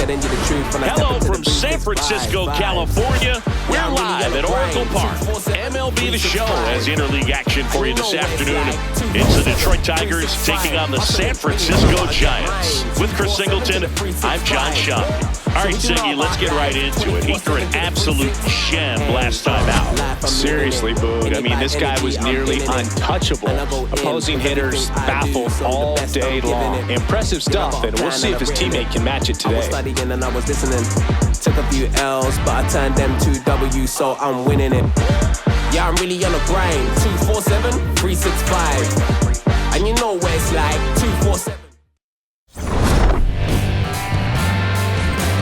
telling you the truth. When Hello from San Francisco, California. We're live at Oracle Park. MLB The Show has interleague action for you this afternoon. It's the Detroit Tigers taking on the San Francisco Giants. With Chris Singleton, I'm John Shaw. All right, Siggy, let's get right into it. He threw an absolute gem last time out. Seriously, Boog. I mean, this guy was nearly untouchable. Opposing hitters baffled all day long. Impressive stuff, and we'll see if his teammate can match it today. I was studying and I was listening. Took a few L's, but I turned them to W's, so I'm winning it. Yeah, I'm really on a grind. 247-365. And you know where it's like 247.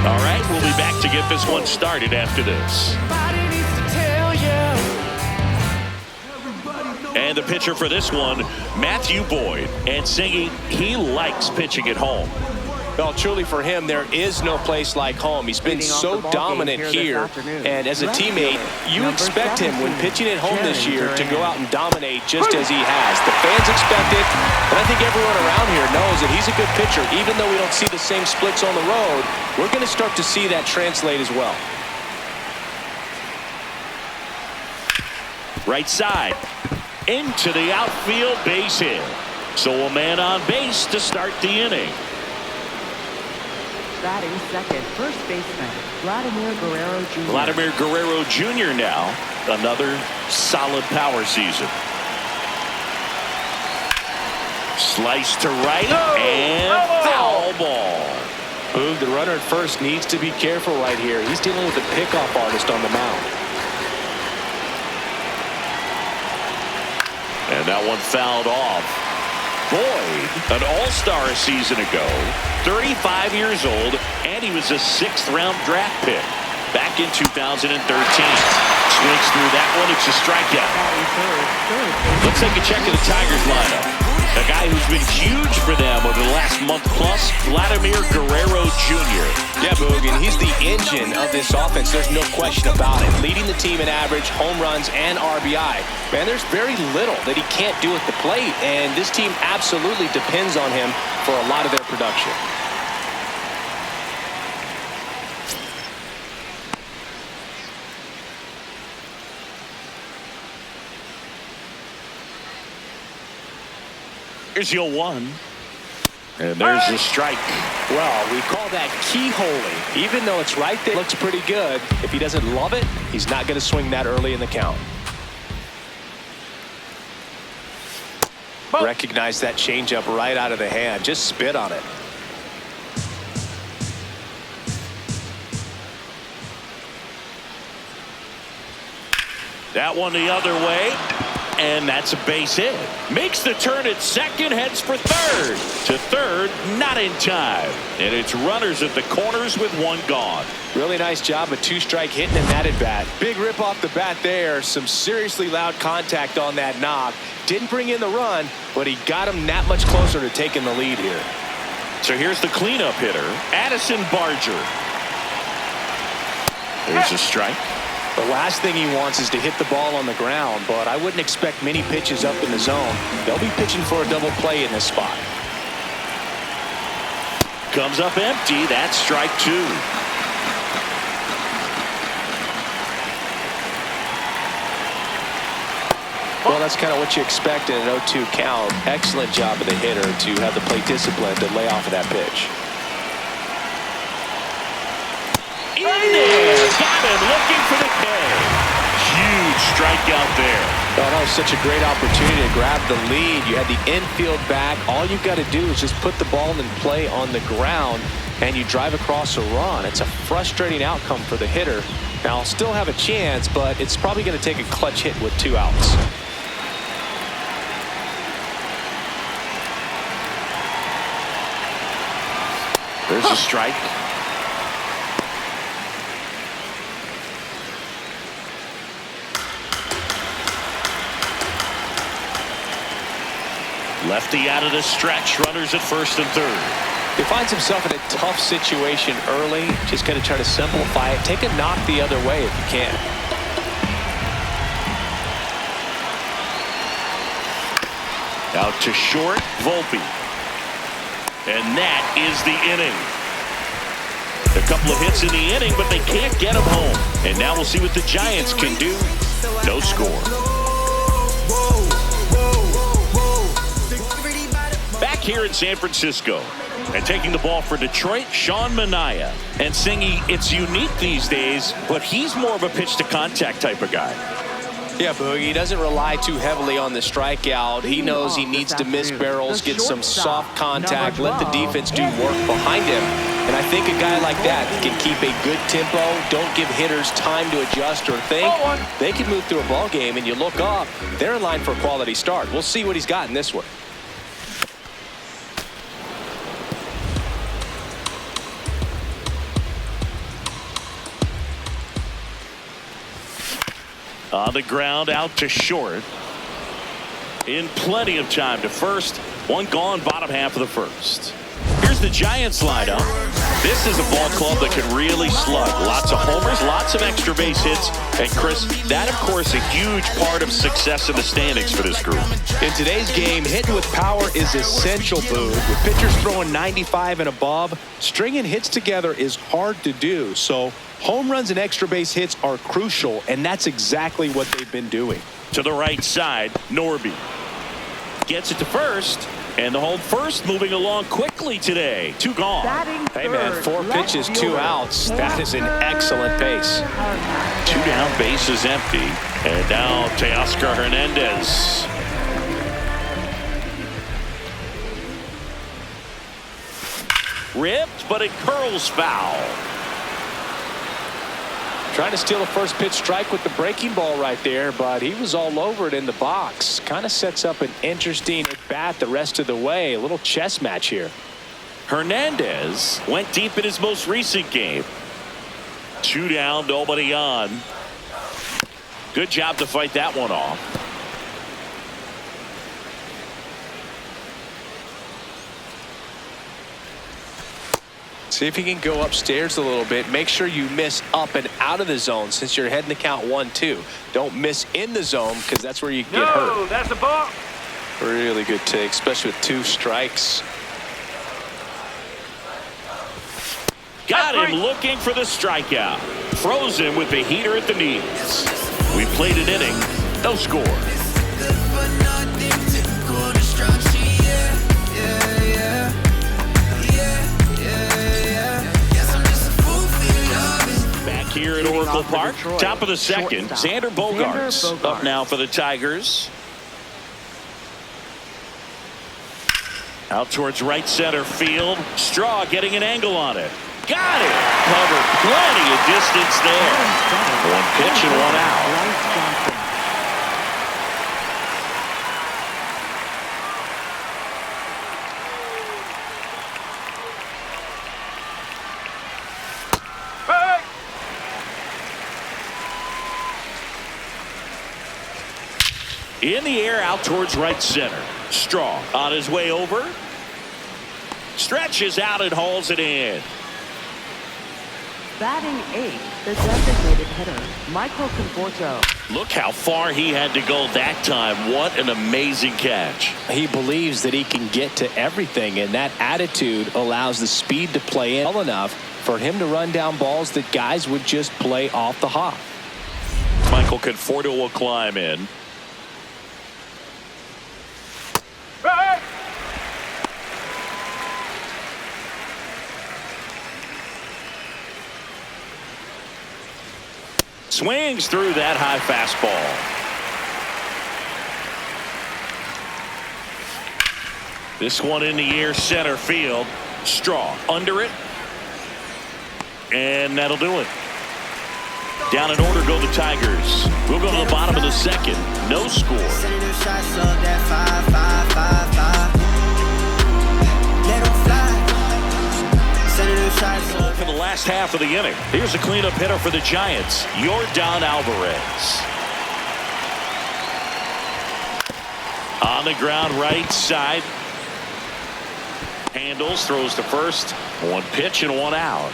All right, we'll be back to get this one started after this. And the pitcher for this one, Matthew Boyd. And Siggy, he likes pitching at home. Well, truly for him, there is no place like home. He's been so dominant here. And as a teammate, you expect him when pitching at home this year to go out and dominate just as he has. The fans expect it, and I think everyone around here knows that he's a good pitcher. Even though we don't see the same splits on the road, we're going to start to see that translate as well. Right side. Into the outfield, base hit. So a man on base to start the inning. Batting second, first baseman, Vladimir Guerrero Jr. Vladimir Guerrero Jr. now. Another solid power season. Slice to right and foul ball. Boog, the runner at first needs to be careful right here. He's dealing with a pickoff artist on the mound. And that one fouled off. Boyd, an all-star a season ago, 35 years old, and he was a 6th-round draft pick back in 2013. Swings through that one. It's a strikeout. Let's take a check of the Tigers lineup. A guy who's been huge for them over the last month plus, Vladimir Guerrero Jr. Yeah, Boog, and he's the engine of this offense. There's no question about it. Leading the team in average, home runs, and RBI. Man, there's very little that he can't do at the plate, and this team absolutely depends on him for a lot of their production. Here's your one. And there's the strike. Well, we call that keyholing. Even though it's right there, it looks pretty good. If he doesn't love it, he's not going to swing that early in the count. Recognize that changeup right out of the hand. Just spit on it. That one the other way. And that's a base hit. Makes the turn at second, heads for third. To third, not in time. And it's runners at the corners with one gone. Really nice job of 2-strike hitting in that at bat. Big rip off the bat there. Some seriously loud contact on that knock. Didn't bring in the run, but he got him that much closer to taking the lead here. So here's the cleanup hitter, Addison Barger. There's a strike. The last thing he wants is to hit the ball on the ground, but I wouldn't expect many pitches up in the zone. They'll be pitching for a double play in this spot. Comes up empty. That's strike 2. Well, that's kind of what you expect in an 0-2 count. Excellent job of the hitter to have the plate discipline to lay off of that pitch. In there. Got him looking for the K. Huge strikeout there. Oh, that was such a great opportunity to grab the lead. You had the infield back. All you've got to do is just put the ball in play on the ground, and you drive across a run. It's a frustrating outcome for the hitter. Now, I'll still have a chance, but it's probably going to take a clutch hit with 2 outs. There's a strike. Lefty out of the stretch, runners at first and third. He finds himself in a tough situation early. Just got to try to simplify it. Take a knock the other way if you can. Out to short, Volpe. And that is the inning. A couple of hits in the inning, but they can't get him home. And now we'll see what the Giants can do. No score. Back here in San Francisco. And taking the ball for Detroit, Sean Manaea. And Singy, it's unique these days, but he's more of a pitch-to-contact type of guy. Yeah, Boogie, he doesn't rely too heavily on the strikeout. He knows he needs to miss barrels, get some soft contact, let the defense do work behind him. And I think a guy like that can keep a good tempo, don't give hitters time to adjust or think. They can move through a ball game, and you look up, they're in line for a quality start. We'll see what he's got in this one. On the ground, out to short. In plenty of time to first. One gone, bottom half of the first. Here's the Giants lineup. This is a ball club that can really slug. Lots of homers, lots of extra base hits. And Chris, that of course a huge part of success in the standings for this group. In today's game, hitting with power is essential, Boog. With pitchers throwing 95 and above, stringing hits together is hard to do. So home runs and extra base hits are crucial, and that's exactly what they've been doing. To the right side, Norby gets it to first, and the home first moving along quickly today. Two gone. Hey, man, 4 pitches, 2 outs. That is an excellent pace. 2 down, base is empty. And now Teoscar Hernandez. Ripped, but it curls foul. Trying to steal a first pitch strike with the breaking ball right there, but he was all over it in the box. Kind of sets up an interesting at-bat the rest of the way. A little chess match here. Hernandez went deep in his most recent game. 2 down, nobody on. Good job to fight that one off. See if you can go upstairs a little bit. Make sure you miss up and out of the zone since you're heading to count 1-2. Don't miss in the zone because that's where you can get hurt. No, that's a ball. Really good take, especially with 2 strikes. Got him looking for the strikeout. Frozen with the heater at the knees. We played an inning, no score. Here at Oracle Park, top of the second, Xander Bogaerts up now for the Tigers. Out towards right center field. Straw getting an angle on it. Got it. Covered plenty of distance there. 1 pitch and 1 out. In the air out towards right center. Straw on his way over. Stretches out and hauls it in. Batting 8th, the designated hitter, Michael Conforto. Look how far he had to go that time. What an amazing catch. He believes that he can get to everything, and that attitude allows the speed to play in well enough for him to run down balls that guys would just play off the hop. Michael Conforto will climb in. Swings through that high fastball. This one in the air center field. Straw under it. And that'll do it. Down in order go the Tigers. We'll go to the bottom of the second. No score. For the last half of the inning. Here's a cleanup hitter for the Giants, Yordan Alvarez. On the ground right side. Handles, throws to first. 1 pitch and 1 out.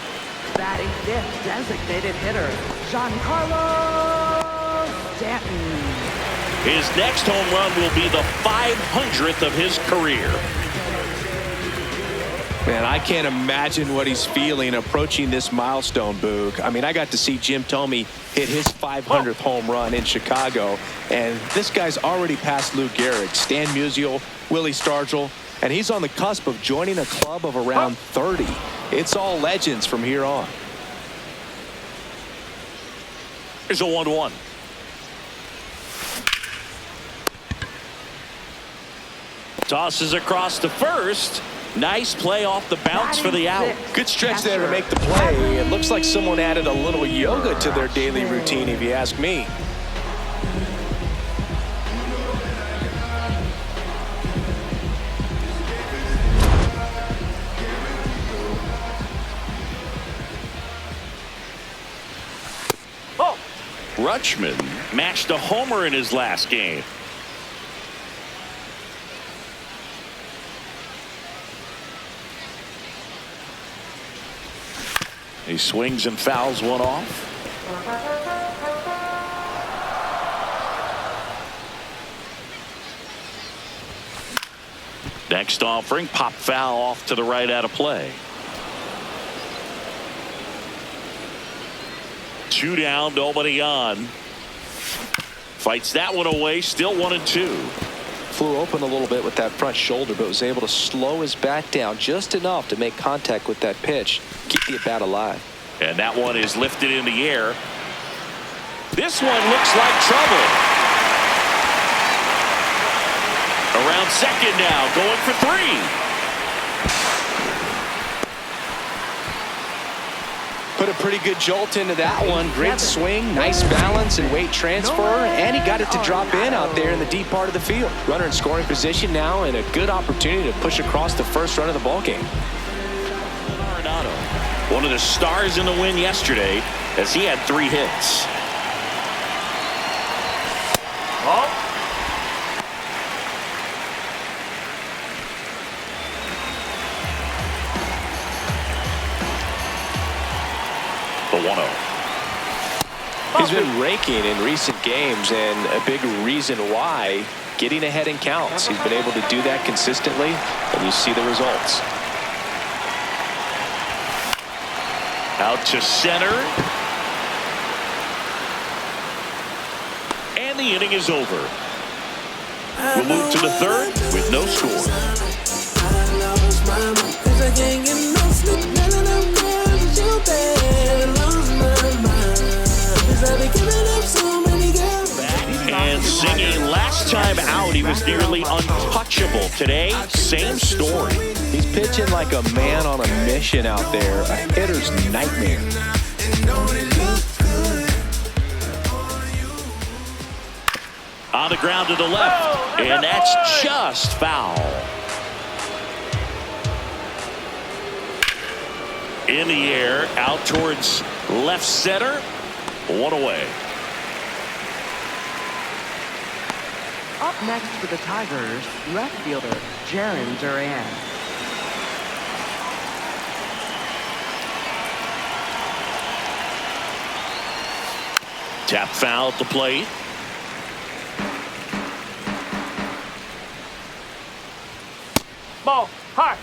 Batting 5th, designated hitter, Giancarlo Stanton. His next home run will be the 500th of his career. Man, I can't imagine what he's feeling approaching this milestone, Boog. I mean, I got to see Jim Thome hit his 500th home run in Chicago, and this guy's already passed Lou Gehrig, Stan Musial, Willie Stargell, and he's on the cusp of joining a club of around 30. It's all legends from here on. Here's a 1-1. Tosses across to first. Nice play off the bounce for the out. Good stretch there to make the play. It looks like someone added a little yoga to their daily routine, if you ask me. Rutschman matched a homer in his last game. He swings and fouls one off. Next offering, pop foul off to the right out of play. 2 down, nobody on. Fights that one away, still 1-2. Flew open a little bit with that front shoulder, but was able to slow his bat down just enough to make contact with that pitch. Keep the at-bat alive. And that one is lifted in the air. This one looks like trouble. Around second now, going for 3. Put a pretty good jolt into that one. Great swing, nice balance and weight transfer, and he got it to drop in out there in the deep part of the field. Runner in scoring position now, and a good opportunity to push across the first run of the ballgame. Arenado, one of the stars in the win yesterday, as he had 3 hits. The 1-0. He's been raking in recent games, and a big reason why, getting ahead in counts. He's been able to do that consistently, and you see the results. Out to center. And the inning is over. We'll move to the third with no score. And singing last time out, he was nearly untouchable. Today, same story. He's pitching like a man on a mission out there, a hitter's nightmare. On the ground to the left, and that's just foul. In the air, out towards left center. 1 away. Up next for the Tigers, left fielder Jarren Duran. Tap foul at the plate. Ball, high.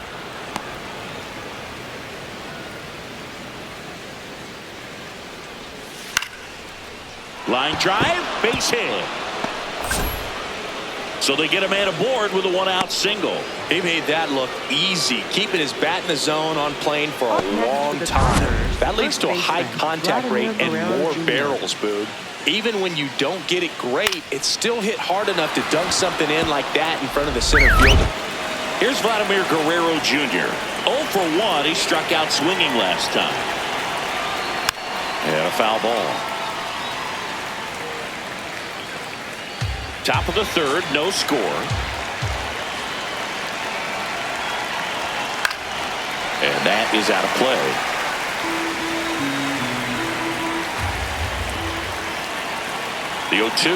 Line drive, base hit. So they get a man aboard with a 1-out single. He made that look easy, keeping his bat in the zone on plane for a long time. That leads to a high contact rate and more barrels, Boog. Even when you don't get it great, it's still hit hard enough to dunk something in like that in front of the center fielder. Here's Vladimir Guerrero Jr. 0 for 1. He struck out swinging last time. And a foul ball. Top of the third, no score. And that is out of play. The 0-2.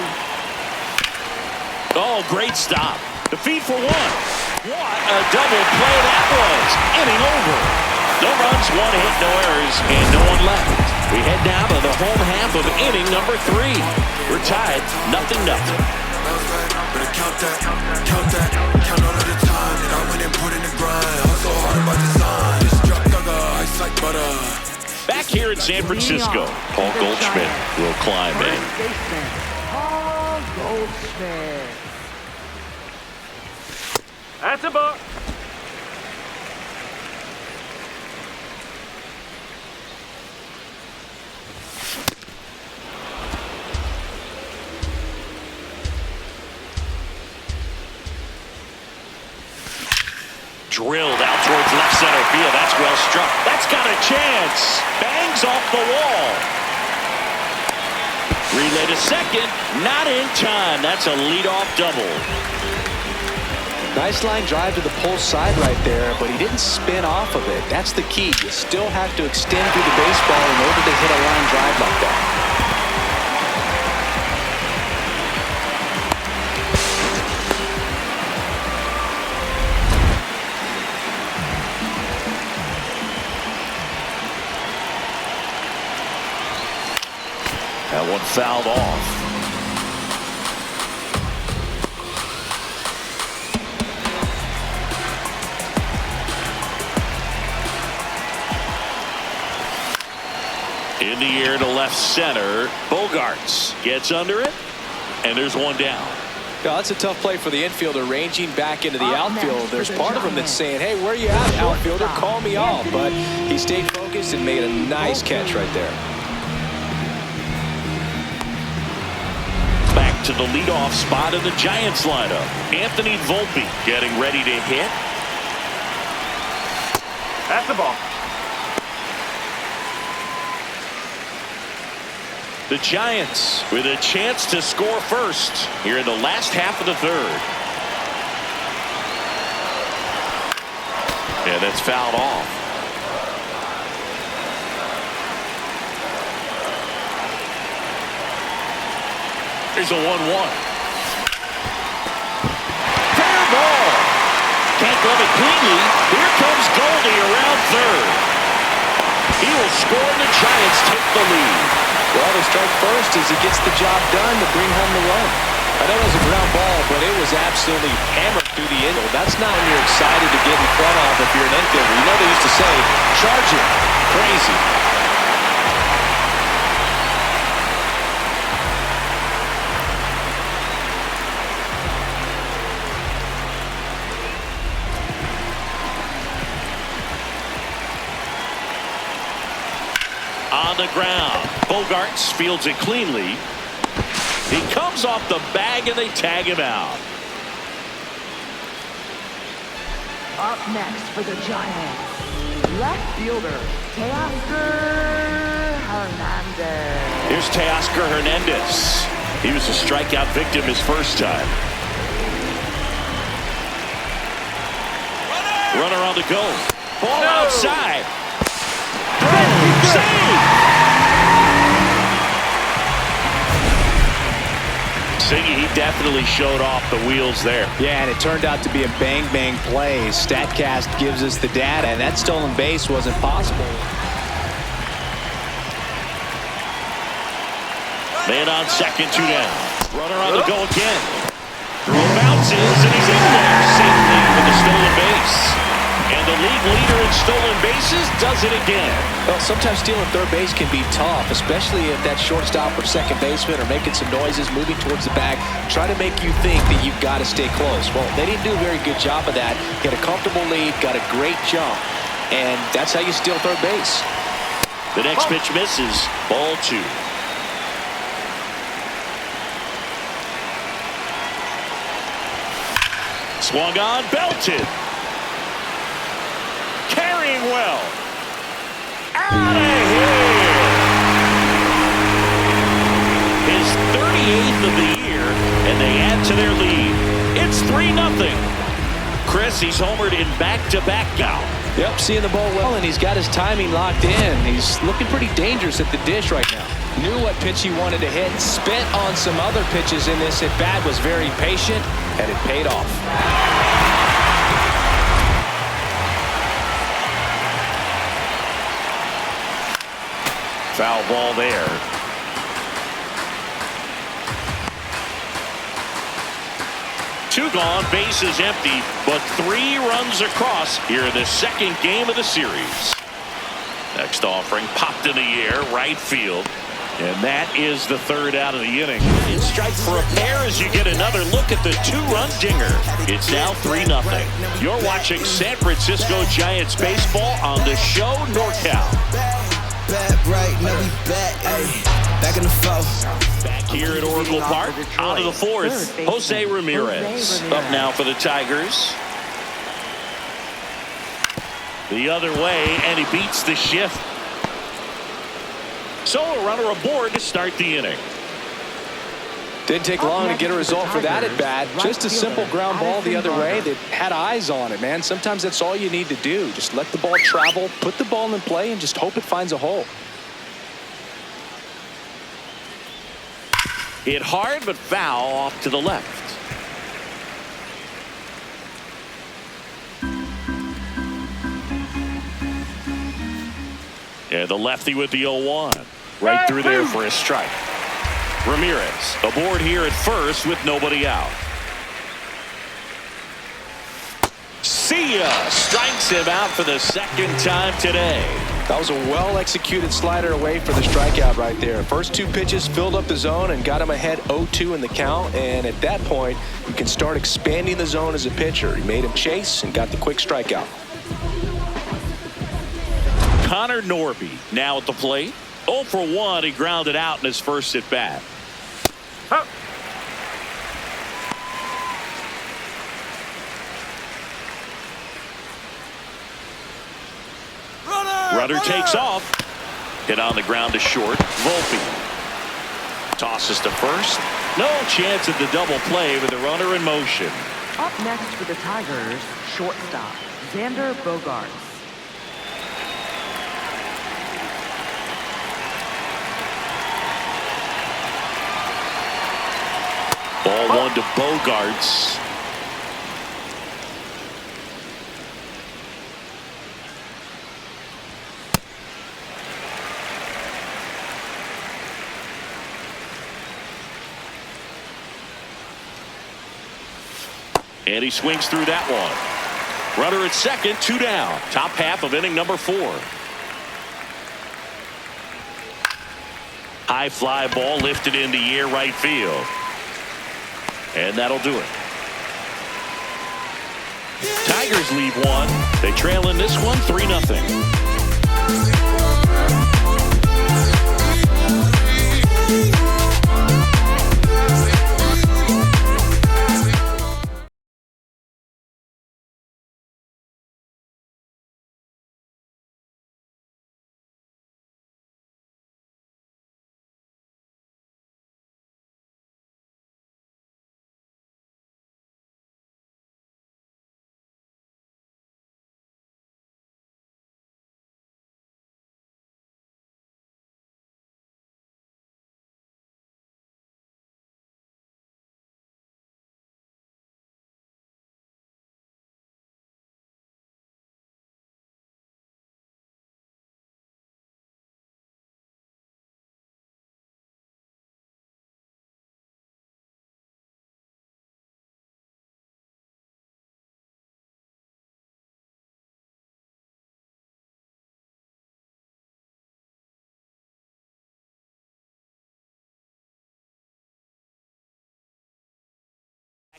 Oh, great stop. The feed for 1. What a double play that was. Inning over. No runs, 1 hit, no errors, and no one left. We head now to the home half of inning number 3. We're tied, 0-0. Better count that, count all of the time that I went and put in the grind. Hustle hard by design. Back here in San Francisco, Paul Goldschmidt will climb in. Paul Goldschmidt. That's a ball. Drilled out towards left center field. That's well struck. That's got a chance. Bangs off the wall. Relay to second. Not in time. That's a leadoff double. Nice line drive to the pull side right there, but he didn't spin off of it. That's the key. You still have to extend through the baseball in order to hit a line drive like that. That one fouled off. In the air to left center. Bogaerts gets under it, and there's one down. Yeah, that's a tough play for the infielder, ranging back into the outfield. There's part of him that's saying, hey, where you at, outfielder? Call me off. But he stayed focused and made a nice catch right there. Back to the leadoff spot in the Giants lineup. Anthony Volpe getting ready to hit. That's the ball. The Giants with a chance to score first here in the last half of the third. And that's fouled off. Here's a 1-1. Fair ball. Can't glove it cleanly. Here comes Goldie around third. He will score and the Giants take the lead. Well, they strike first as he gets the job done to bring home the run. I know it was a ground ball, but it was absolutely hammered through the infield. That's not when you're excited to get in front of if you're an infielder. You know they used to say, charge it. Crazy. On the ground. Bogaerts fields it cleanly. He comes off the bag and they tag him out. Up next for the Giants, left fielder, Teoscar Hernandez. Here's Teoscar Hernandez. He was a strikeout victim his first time. Runner on the go. Ball outside. Save! Siggy, he definitely showed off the wheels there. Yeah, and it turned out to be a bang-bang play. StatCast gives us the data, and that stolen base wasn't possible. Man on second, 2 down. Runner on the go again. Throw bounces, and he's in there. Same thing with the stolen base. And the league leader in stolen bases does it again. Well, sometimes stealing third base can be tough, especially if that shortstop or second baseman are making some noises, moving towards the bag, try to make you think that you've got to stay close. Well, they didn't do a very good job of that. Get a comfortable lead, got a great jump, and that's how you steal third base. The next pitch misses. Ball 2. Swung on, belted. Carrying well. Out of here. His 38th of the year, and they add to their lead. It's 3-0. Chris, he's homered in back-to-back now. Yep, seeing the ball well, and he's got his timing locked in. He's looking pretty dangerous at the dish right now. Knew what pitch he wanted to hit, spent on some other pitches in this at-bat, was very patient, and it paid off. Foul ball there. Two gone, base is empty, but 3 runs across here in the second game of the series. A Next offering popped in the air, right field. And that is the third out of the inning. It's strike for a pair as you get another look at the two-run dinger. It's now 3-0. You're watching San Francisco Giants baseball on the show NorCal. Back right, now we back in the foul. Back here at Oracle Park, on to the fourth. Jose Ramirez up now for the Tigers. The other way, and he beats the shift. So a runner aboard to start the inning. Didn't take long to get a result for that at bat. Just a simple ground ball the other way that had eyes on it, man. Sometimes that's all you need to do. Just let the ball travel, put the ball in play, and just hope it finds a hole. Hit hard but foul off to the left. Yeah, the lefty with the 0-1. Right through there for a strike. Ramirez aboard here at first with nobody out. See ya! Strikes him out for the second time today. That was a well-executed slider away for the strikeout right there. First two pitches filled up the zone and got him ahead 0-2 in the count. And at that point, you can start expanding the zone as a pitcher. He made him chase and got the quick strikeout. Connor Norby now at the plate. 0 for 1. He grounded out in his first at bat. Runner takes off. Hit on the ground to short. Volpe tosses to first. No chance at the double play with the runner in motion. Up next for the Tigers, shortstop Xander Bogaerts. Ball one to Bogaerts. And he swings through that one. Runner at second, 2 down. Top half of inning number 4. High fly ball lifted in the air right field. And that'll do it. Tigers lead one. They trail in this one 3-0.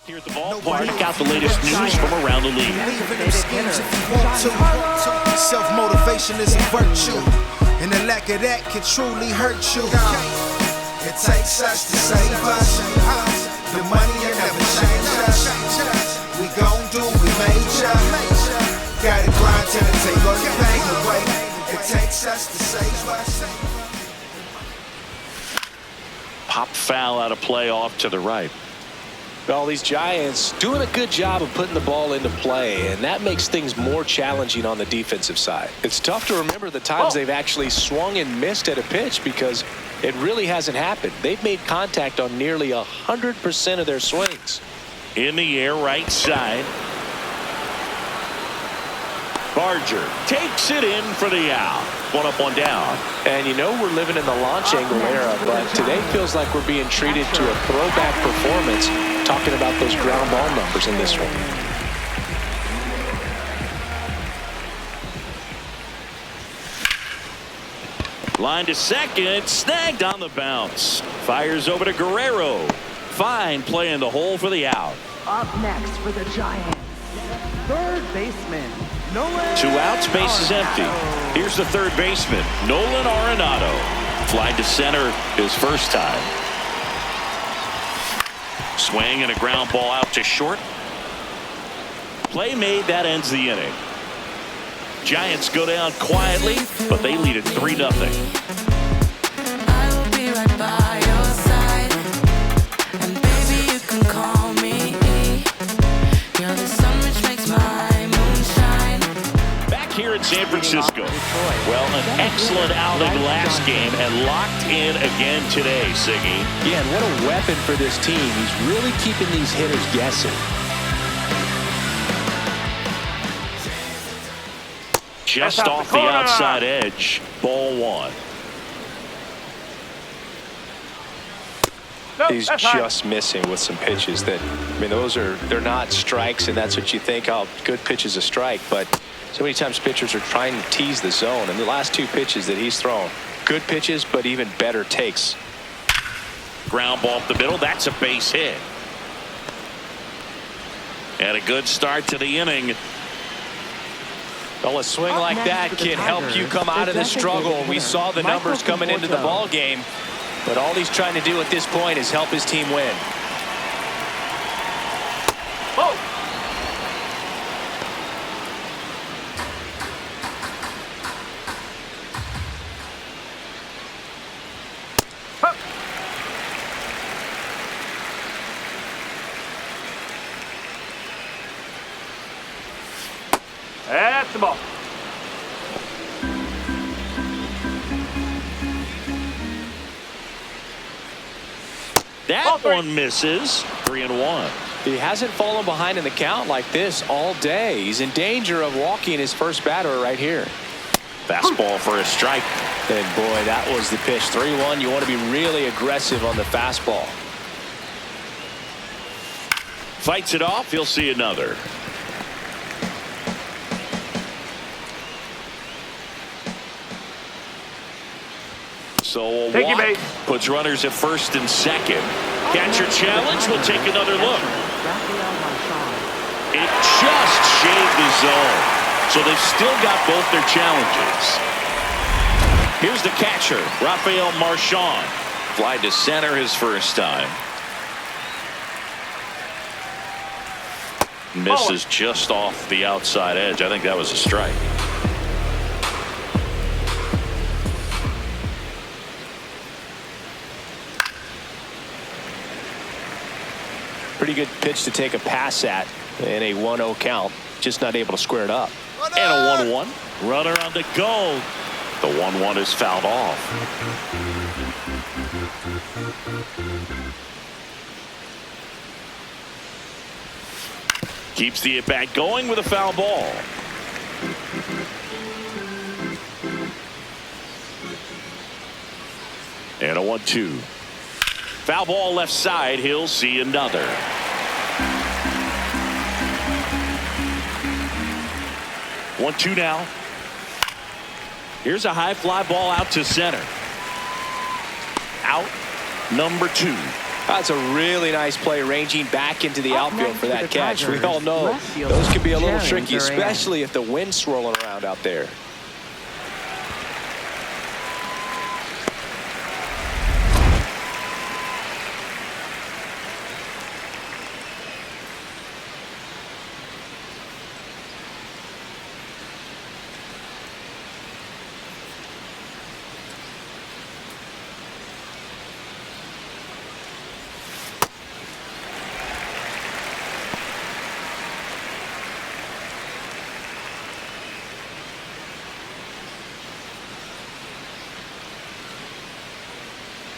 Here at the ballpark, got the latest news from around the league. Self-motivation is a virtue, and the lack of that can truly hurt you. It takes us to save us. The money will never change us. We gon' do we major. Gotta grind till it take all the pain away. It takes us to save us. Pop foul out of play off to the right. Well, these Giants doing a good job of putting the ball into play, and that makes things more challenging on the defensive side. It's tough to remember the times they've actually swung and missed at a pitch because it really hasn't happened. They've made contact on nearly 100% of their swings. In the air, right side. Barger takes it in for the out. 1 up, 1 down. And you know we're living in the launch angle era, but today feels like we're being treated to a throwback performance, talking about those ground ball numbers in this one. Line to second, snagged on the bounce. Fires over to Guerrero. Fine play in the hole for the out. Up next for the Giants, third baseman, Nolan 2 outs, base is empty. Here's the third baseman, Nolan Arenado. Fly to center his first time. Swing and a ground ball out to short. Play made, that ends the inning. Giants go down quietly, but they lead it 3-0. I will be right by your side, and baby you can call me. You're the sun which makes my moon shine. Back here in San Francisco. Well, an excellent outing last game and locked in again today, Siggy. Yeah, and what a weapon for this team. He's really keeping these hitters guessing. Just off the outside edge. Ball 1. He's just missing with some pitches that, I mean, they're not strikes, and that's what you think, oh, good pitch is a strike, but so many times pitchers are trying to tease the zone, and the last 2 pitches that he's thrown, good pitches, but even better takes. Ground ball up the middle. That's a base hit. And a good start to the inning. Well, a swing like that can help you come out of the struggle. We saw the numbers coming into the ball game, but all he's trying to do at this point is help his team win. Oh! That's the ball. That one misses. 3-1. He hasn't fallen behind in the count like this all day. He's in danger of walking his first batter right here. Fastball for a strike. And boy, that was the pitch. 3-1. You want to be really aggressive on the fastball. Fights it off. He'll see another. So a walk puts runners at first and second. Catcher challenge. We'll take another look. It just shaved the zone. So they've still got both their challenges. Here's the catcher, Rafael Marchand. Fly to center his first time. Misses just off the outside edge. I think that was a strike. Pretty good pitch to take a pass at in a 1-0 count. Just not able to square it up. And a 1-1. Runner on the go. The 1-1 is fouled off. Keeps the at-bat going with a foul ball. And a 1-2. Foul ball left side. He'll see another. One, two now. Here's a high fly ball out to center. Out number 2. That's a really nice play, ranging back into the outfield for that catch. We all know those can be a little tricky, especially if the wind's swirling around out there.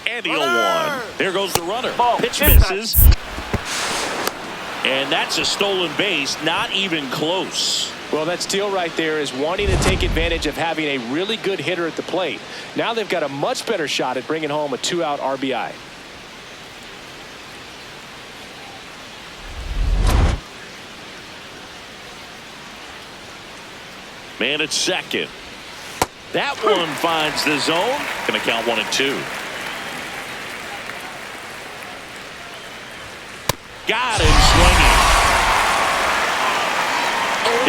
And the 0-1. There goes the runner. Pitch misses. And that's a stolen base. Not even close. Well, that steal right there is wanting to take advantage of having a really good hitter at the plate. Now they've got a much better shot at bringing home a 2-out RBI. Man at second. That one finds the zone. Going to count 1-2. Got him swinging.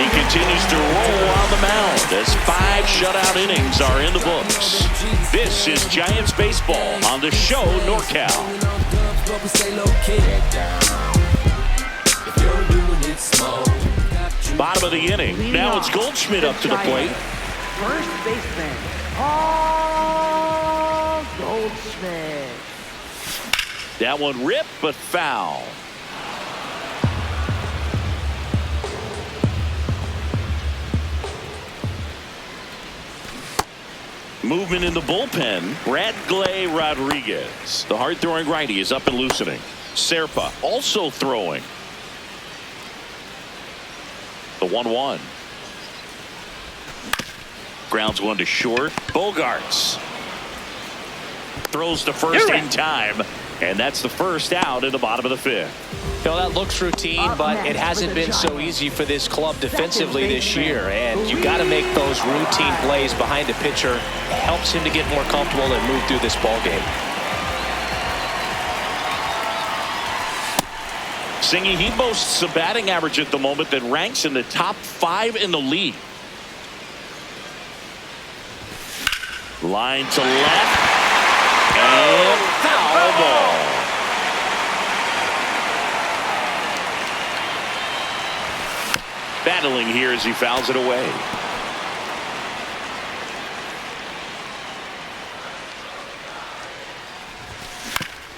He continues to roll on the mound as 5 shutout innings are in the books. This is Giants baseball on the show NorCal. Bottom of the inning. Now it's Goldschmidt up to the plate. First baseman, Paul Goldschmidt. That one ripped, but foul. Movement in the bullpen. Bradley Rodriguez. The hard-throwing righty is up and loosening. Serpa also throwing. The 1-1. Grounds one to short. Bogarts throws to first in time, and that's the first out in the bottom of the 5th. You know, that looks routine, but it hasn't been so easy for this club defensively this year. And you got to make those routine plays behind a pitcher. It helps him to get more comfortable and move through this ball game. Singy, he boasts a batting average at the moment that ranks in the top 5 in the league. Line to left. And foul ball. Battling here as he fouls it away.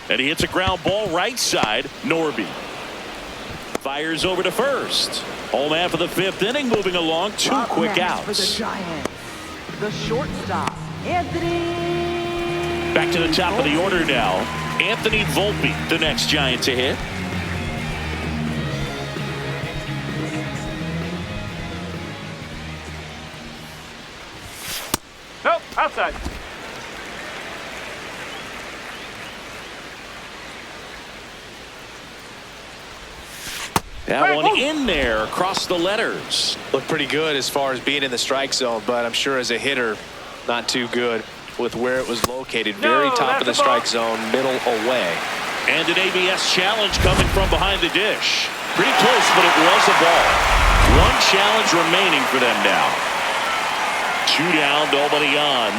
And he hits a ground ball right side. Norby fires over to first. Home half of the 5th inning, moving along. 2 quick outs. For the Giants, the shortstop, Anthony. Back to the top of the order now. Anthony Volpe, the next Giant to hit. Nope, outside. That one in there across the letters. Looked pretty good as far as being in the strike zone, but I'm sure as a hitter, not too good with where it was located. Very top of the strike zone, middle away. And an ABS challenge coming from behind the dish. Pretty close, but it was a ball. 1 challenge remaining for them now. 2 down, nobody on.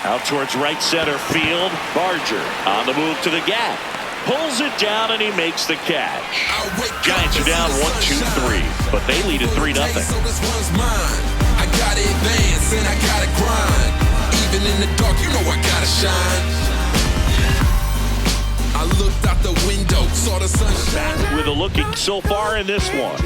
Out towards right center field. Barger on the move to the gap. Pulls it down and he makes the catch. Giants are down 1-2-3, but they lead at 3-0. I gotta advance and I gotta grind. Even in the dark, you know I gotta shine. I looked out the window, saw the sun Back with a looking so far in this one.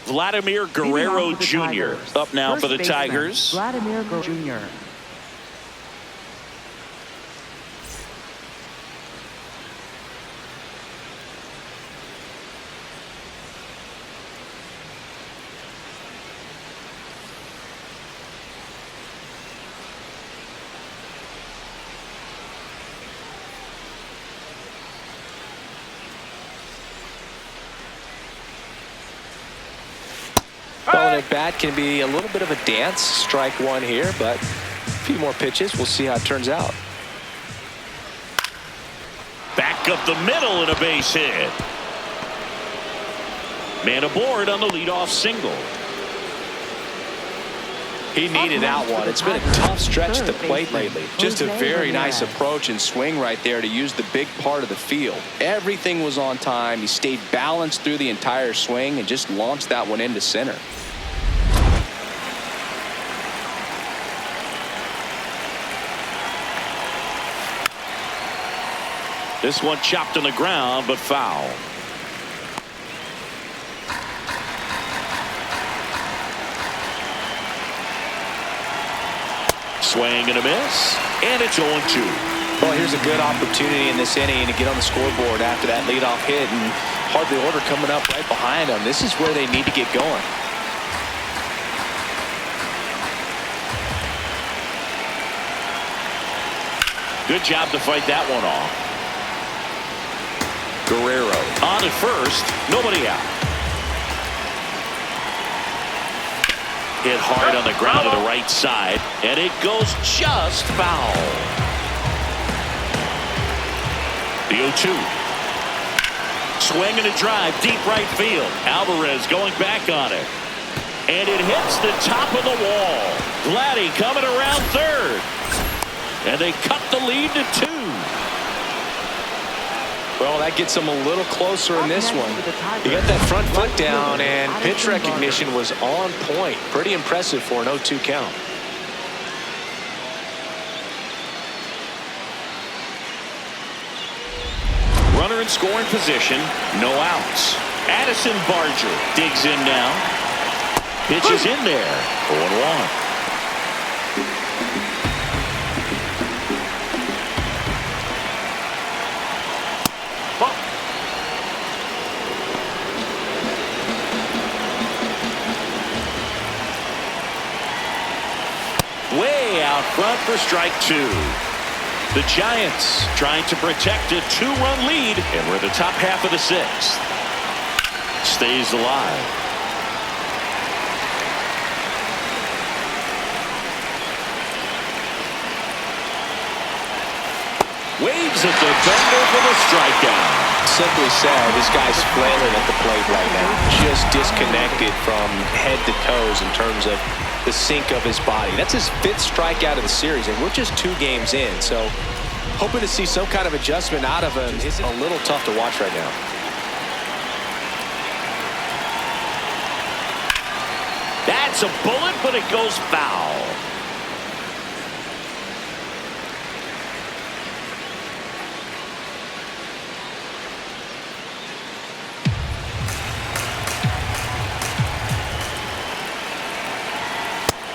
Vladimir Guerrero Jr. up now for the Tigers. Vladimir Guerrero Jr. Well, at bat can be a little bit of a dance. Strike 1 here, but a few more pitches. We'll see how it turns out. Back up the middle and a base hit. Man aboard on the leadoff single. He needed that one. It's been a tough stretch at the plate lately. Just a very nice approach and swing right there to use the big part of the field. Everything was on time. He stayed balanced through the entire swing and just launched that one into center. This one chopped on the ground, but foul. Swing and a miss, and it's 0-2. Well, here's a good opportunity in this inning to get on the scoreboard after that leadoff hit, and hardly order coming up right behind them. This is where they need to get going. Good job to fight that one off. Guerrero on at first, nobody out. Hit hard on the ground to the right side, and it goes just foul. The 0-2. Swing and a drive, deep right field. Alvarez going back on it. And it hits the top of the wall. Vladdy coming around third. And they cut the lead to 2. Well, that gets them a little closer in this one. You got that front foot down, and pitch recognition was on point. Pretty impressive for an 0-2 count. Runner in scoring position, no outs. Addison Barger digs in now. Pitch is in there. 0-1. Way out front for strike 2. The Giants trying to protect a 2-run lead, and we're the top half of the 6th. Stays alive. Waves at the bender for the strikeout. Simply said, this guy's flailing at the plate right now. Just disconnected from head to toes in terms of the sink of his body. That's his 5th strikeout of the series, and we're just 2 games in. So hoping to see some kind of adjustment out of him is a little tough to watch right now. That's a bullet, but it goes foul.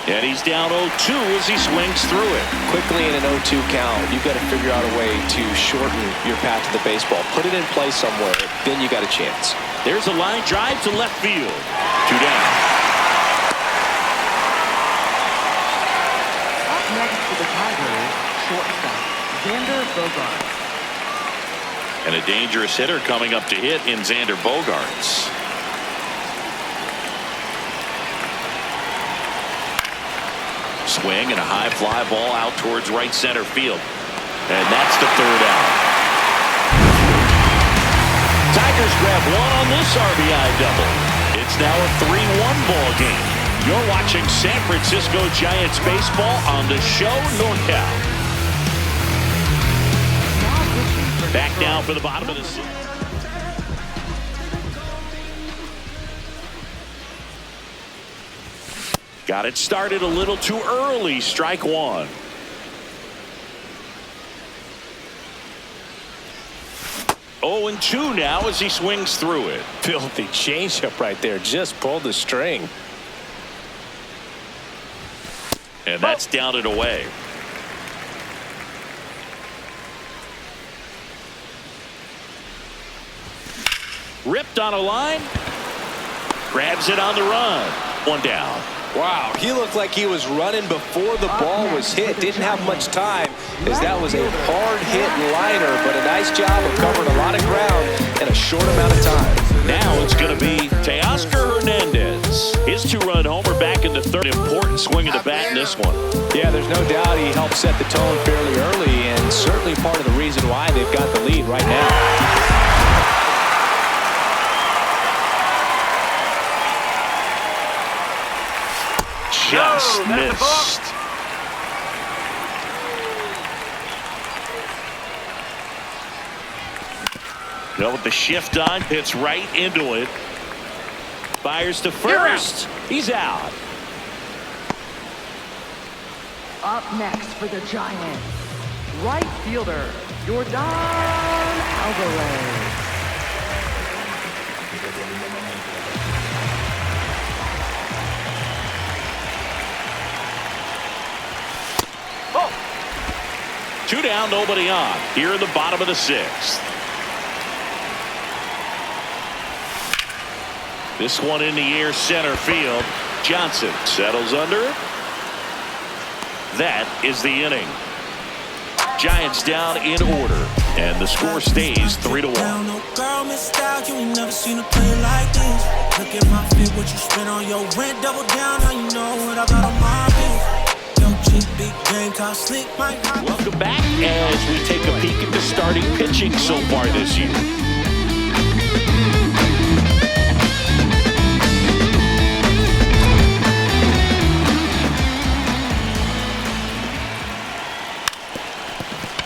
And he's down 0-2 as he swings through it. Quickly in an 0-2 count, you've got to figure out a way to shorten your path to the baseball. Put it in play somewhere, then you got a chance. There's a line drive to left field. 2 down. Up next for the Tigers, shortstop, Xander Bogaerts. And a dangerous hitter coming up to hit in Xander Bogaerts. Swing and a high fly ball out towards right center field. And that's the 3rd out. Tigers grab 1 on this RBI double. It's now a 3-1 ball game. You're watching San Francisco Giants baseball on the show NorCal. Back now for the bottom of the 6th. Got it started a little too early. Strike 1. Oh, and 2 now as he swings through it. Filthy changeup right there. Just pulled the string. And that's down and away. Ripped on a line. Grabs it on the run. 1 down. Wow, he looked like he was running before the ball was hit. Didn't have much time, as that was a hard-hit liner, but a nice job of covering a lot of ground in a short amount of time. Now it's going to be Teoscar Hernandez. His 2-run homer back in the 3rd. Important swing of the bat in this one. Yeah, there's no doubt he helped set the tone fairly early, and certainly part of the reason why they've got the lead right now. Just missed. Well, with the shift on, hits right into it. Fires to first. He's out. Up next for the Giants, right fielder, Yordan Alvarez. Two down, nobody on. Here in the bottom of the 6th. This one in the air, center field. Johnson settles under it. That is the inning. Giants down in order, and the score stays 3-1. No girl, Miss Style, you ain't never seen a play like this. Look at my feet, what you spent on your rent, double down, now you know what I got on my feet. Yo, chick, big game, call slick, Mike. Welcome back as we take a peek at the starting pitching so far this year.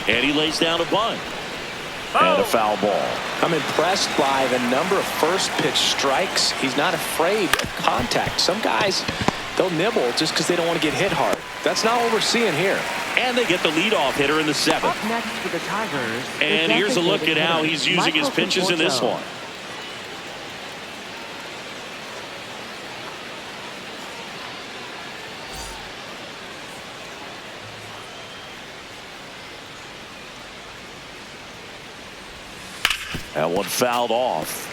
And he lays down a bunt. And a foul ball. I'm impressed by the number of first pitch strikes. He's not afraid of contact. Some guys, they'll nibble just because they don't want to get hit hard. That's not what we're seeing here. And they get the leadoff hitter in the 7th. Up next for the Tigers. And here's a look at how he's using his pitches in this one. That one fouled off.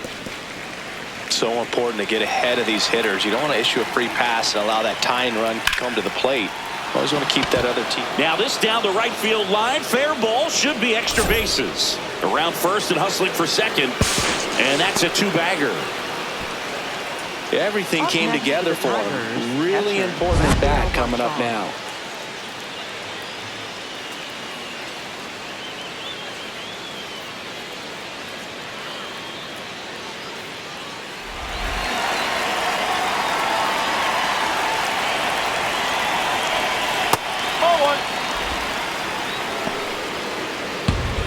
So important to get ahead of these hitters. You don't want to issue a free pass and allow that tying run to come to the plate. Always want to keep that other team. Now this down the right field line. Fair ball, should be extra bases. Around first and hustling for second. And that's a 2-bagger. Everything came together for him. Really important at bat coming up now.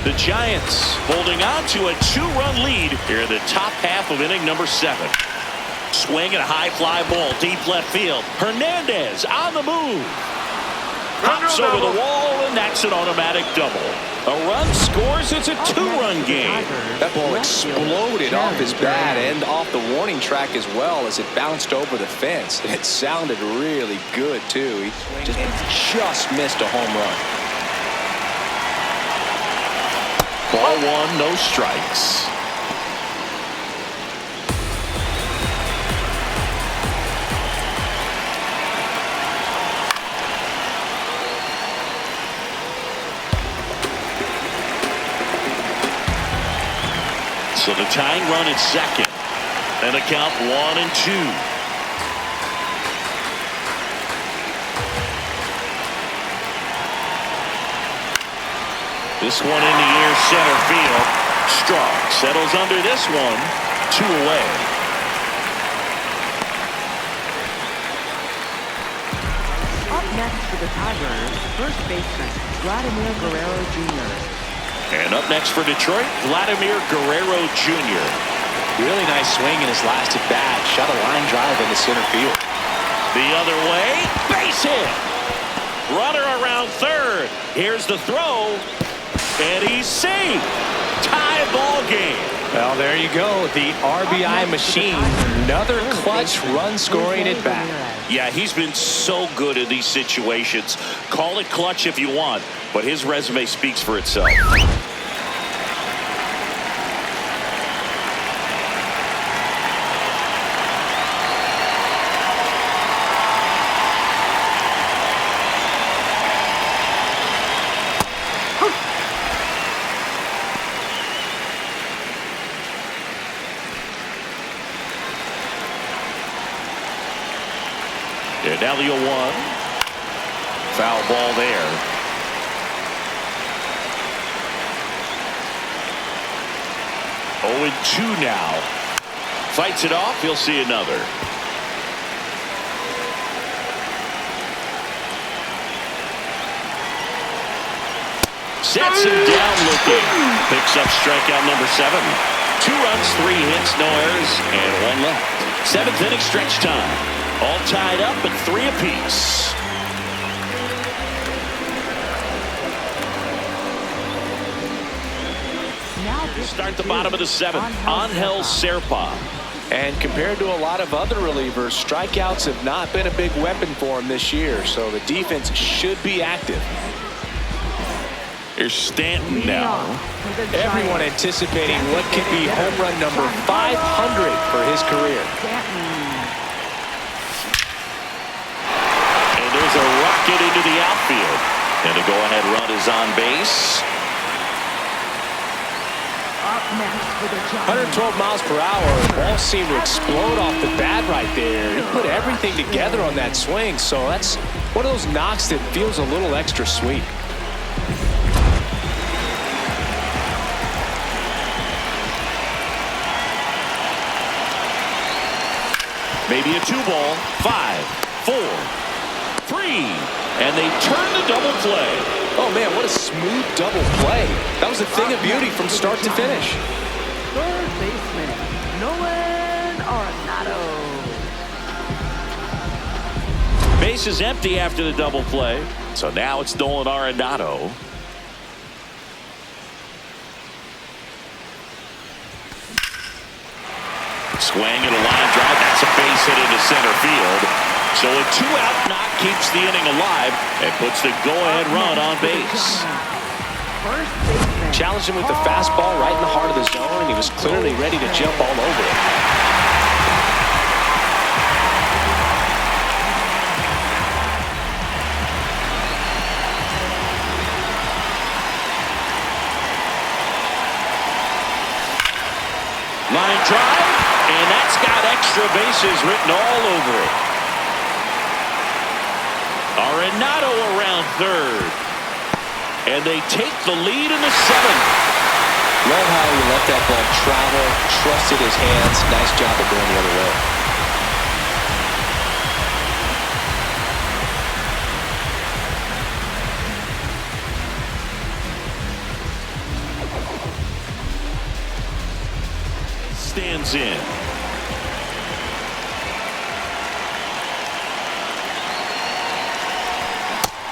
The Giants holding on to a 2-run lead here in the top half of inning number 7. Swing and a high fly ball deep left field. Hernandez on the move. Hops over the wall, and that's an automatic double. A run scores. It's a 2-run game. That ball exploded off his bat and off the warning track as well as it bounced over the fence. And it sounded really good, too. He just missed a home run. Ball 1, no strikes. So the tying run at second. And a count 1-2. This one in the air, center field. Strong settles under this one. 2 away. Up next for the Tigers, first baseman Vladimir Guerrero Jr. And up next for Detroit, Vladimir Guerrero Jr. Really nice swing in his last at bat. Shot a line drive into center field. The other way, base hit. Runner around third. Here's the throw. And he's safe. Tie ball game. Well, there you go. The RBI machine. Another clutch run scoring at bat. Yeah, he's been so good in these situations. Call it clutch if you want, but his resume speaks for itself. And now the 0-1. Foul ball there. Oh, and 2 now. Fights it off. He'll see another. Sets him down looking. Picks up strikeout number 7. 2 runs, 3 hits, no errors, and 1 left. 7th inning stretch time. All tied up at 3 apiece. Start the bottom of the 7th. Angel Serpa. And compared to a lot of other relievers, strikeouts have not been a big weapon for him this year. So the defense should be active. Here's Stanton now. Everyone anticipating what could be home run number 500 for his career. And there's a rocket into the outfield. And the go-ahead run is on base. 112 miles per hour. The ball seemed to explode off the bat right there. He put everything together on that swing. So that's one of those knocks that feels a little extra sweet. Maybe a 2-ball. 5, 4, 3. And they turn the double play. Oh, man, what a smooth double play. That was a thing of beauty from start to finish. Third baseman, Nolan Arenado. Base is empty after the double play. So now it's Nolan Arenado. Swing and a line drive. That's a base hit into center field. So a 2-out knock keeps the inning alive and puts the go-ahead run on base. Challenged him with the fastball right in the heart of the zone, and he was clearly ready to jump all over it. Line drive, and that's got extra bases written all over it. Arenado around third. And they take the lead in the 7th. Love how he let that ball travel, trusted his hands. Nice job of going the other way. Stands in.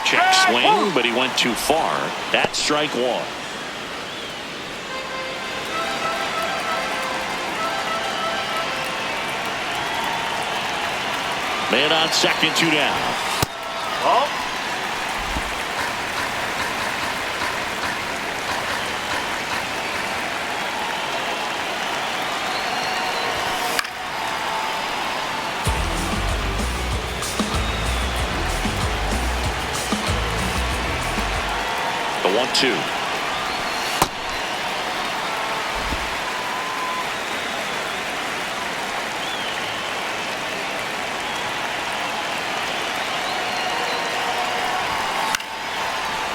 Check swing, but he went too far. That's strike 1. Man on second, 2 down. Oh. The 1-2.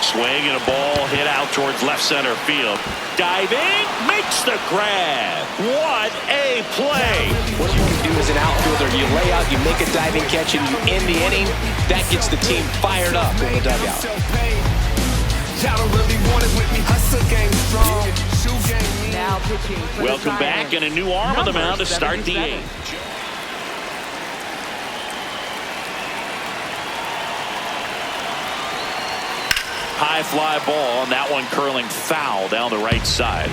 Swing and a ball hit out towards left center field. Diving, makes the grab. What a play. What you can do as an outfielder, you lay out, you make a diving catch, and you end the inning. That gets the team fired up in the dugout. Now pitching for Welcome the back, and a new arm on the mound to start the 8th. High fly ball, and that one curling foul down the right side.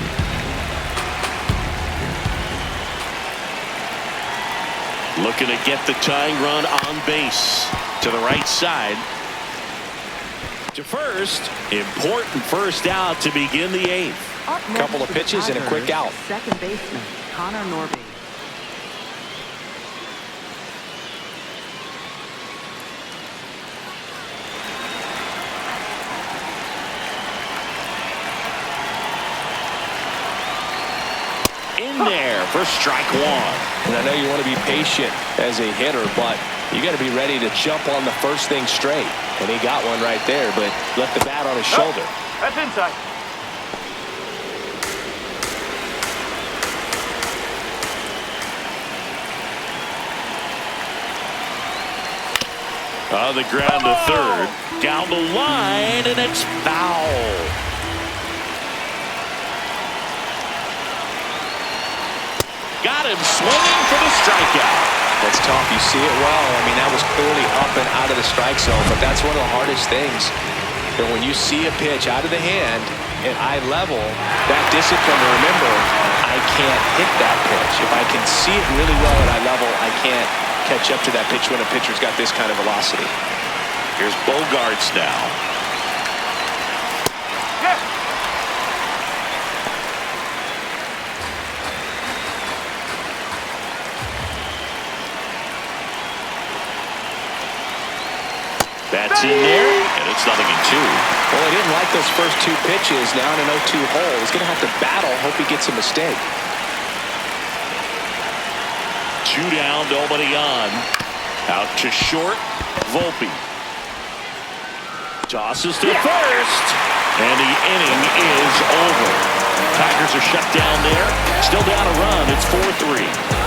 Looking to get the tying run on base to the right side. To first, important first out to begin the 8th. Couple of pitches and a quick out. Second baseman, Connor Norby. In there for strike 1. And I know you want to be patient as a hitter, but you got to be ready to jump on the first thing straight. And he got one right there, but left the bat on his shoulder. That's inside. On the ground to third. Down the line, and it's foul. Got him swinging for the strikeout. That's tough. You see it well. I mean, that was clearly up and out of the strike zone, but that's one of the hardest things. And when you see a pitch out of the hand at eye level, that discipline to remember, I can't hit that pitch. If I can see it really well at eye level, I can't catch up to that pitch when a pitcher's got this kind of velocity. Here's Bogarts now. Yeah. That's in there, and it's 0-2. Well, he didn't like those first two pitches. Now in an 0-2 hole. He's going to have to battle. Hope he gets a mistake. 2 down, nobody on. Out to short, Volpe. Tosses to first, and the inning is over. Tigers are shut down there. Still down a run. It's 4-3.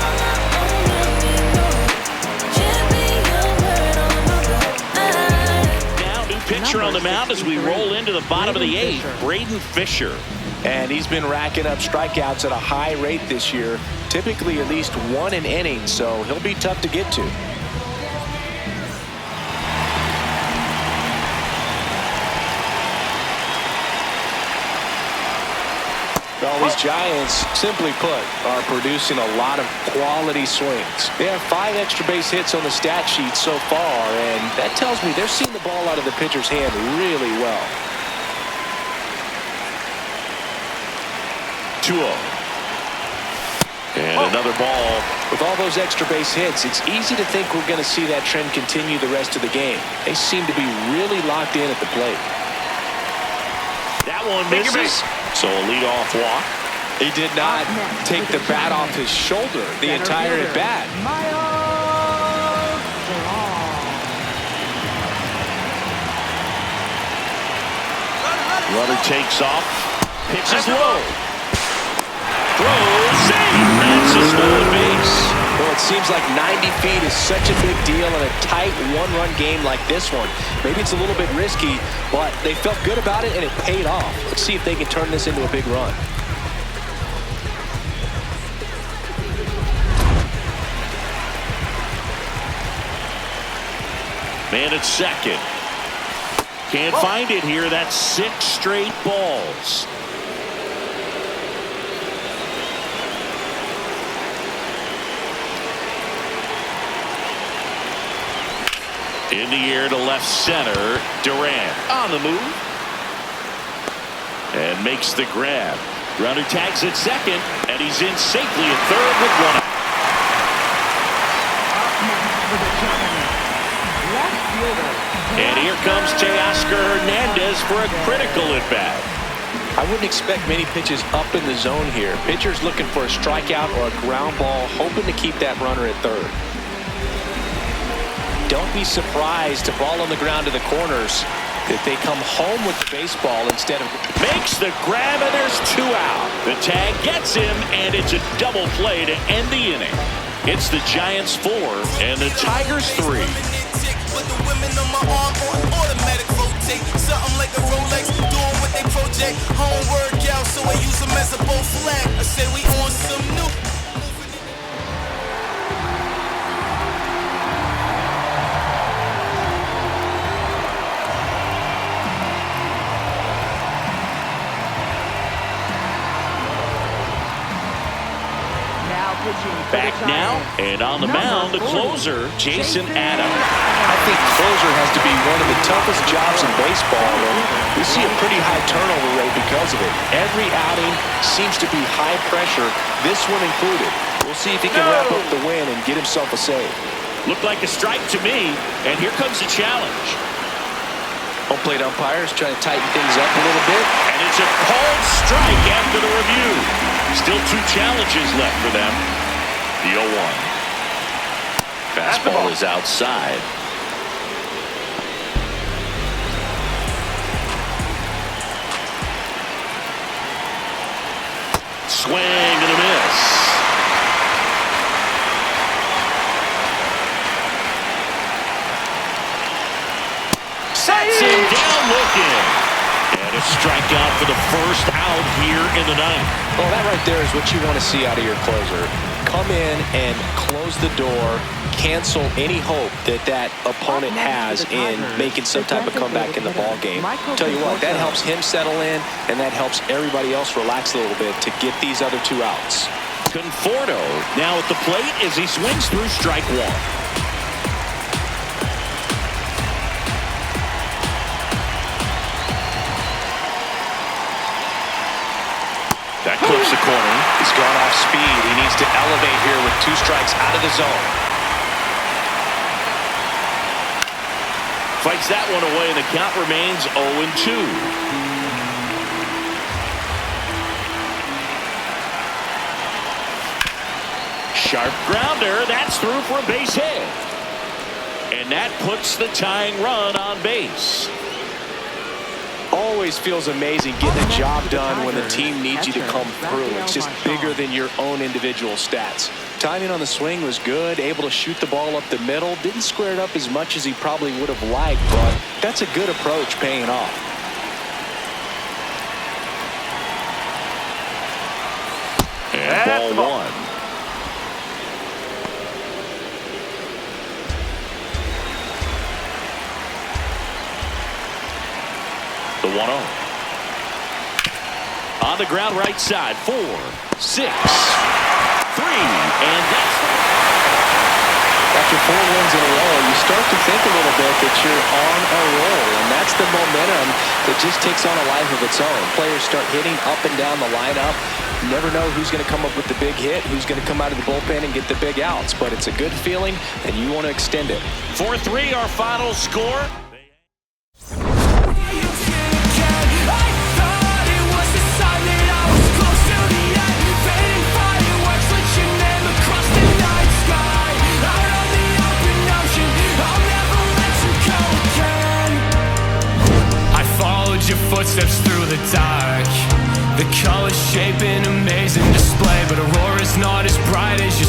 Pitcher on the mound as we roll into the bottom of the 8th, Braden Fisher. And he's been racking up strikeouts at a high rate this year, typically at least 1 an inning, so he'll be tough to get to. Well, these Giants, simply put, are producing a lot of quality swings. They have 5 extra base hits on the stat sheet so far, and that tells me they're seeing the ball out of the pitcher's hand really well. 2-0. And another ball. With all those extra base hits, it's easy to think we're going to see that trend continue the rest of the game. They seem to be really locked in at the plate. That one misses. So a leadoff walk. He did not take the bat off his shoulder the entire at bat. Runner takes off. Pitches low. Throws. Save. That's a stolen base. Well, it seems like 90 feet is such a big deal in a tight one-run game like this one. Maybe it's a little bit risky, but they felt good about it and it paid off. Let's see if they can turn this into a big run. Man at second. Can't find it here. That's 6 straight balls. In the air to left center. Durant on the move. And makes the grab. Runner tags at second. And he's in safely at third with 1 out. And here comes Teoscar Hernandez for a critical at bat. I wouldn't expect many pitches up in the zone here. Pitcher's looking for a strikeout or a ground ball, hoping to keep that runner at third. Don't be surprised to ball on the ground to the corners if they come home with the baseball instead of... Makes the grab, and there's 2 out. The tag gets him, and it's a double play to end the inning. It's the Giants 4 and the Tigers 3. But the women on my arm on automatic rotate. Something like a Rolex, doing what they project. Home workout, so I use them as a bow flag. I say we on some new. Back now, and on the mound, the closer, Jason Adams. I think closer has to be one of the toughest jobs in baseball, and we see a pretty high turnover rate because of it. Every outing seems to be high pressure, this one included. We'll see if he can wrap up the win and get himself a save. Looked like a strike to me, and here comes the challenge. Home plate umpires trying to tighten things up a little bit. And it's a called strike after the review. Still 2 challenges left for them. The 0-1. Fastball is outside. Swing and a miss. Sets him down looking. And a strikeout for the first out here in the 9th. Well, that right there is what you want to see out of your closer. Come in and close the door, cancel any hope that that opponent has in making some type of comeback in the ball game. Tell you what, that helps him settle in, and that helps everybody else relax a little bit to get these other 2 outs. Conforto now at the plate as he swings through strike 1. That clips the corner. He's gone off speed. He needs to elevate here with 2 strikes out of the zone. Fights that one away, and the count remains 0-2. Sharp grounder. That's through for a base hit. And that puts the tying run on base. Always feels amazing getting a job done when the team needs you to come through. It's just bigger than your own individual stats. Timing on the swing was good, able to shoot the ball up the middle. Didn't square it up as much as he probably would have liked, but that's a good approach paying off. And ball one. The 1-0. On the ground right side. 4, 6, 3. And that's after 4 wins in a row, you start to think a little bit that you're on a roll, and that's the momentum that just takes on a life of its own. Players start hitting up and down the lineup. You never know who's going to come up with the big hit, who's going to come out of the bullpen and get the big outs, but it's a good feeling, and you want to extend it. 4-3, our final score. Your footsteps through the dark, the colors shape an amazing display, but Aurora's not as bright as you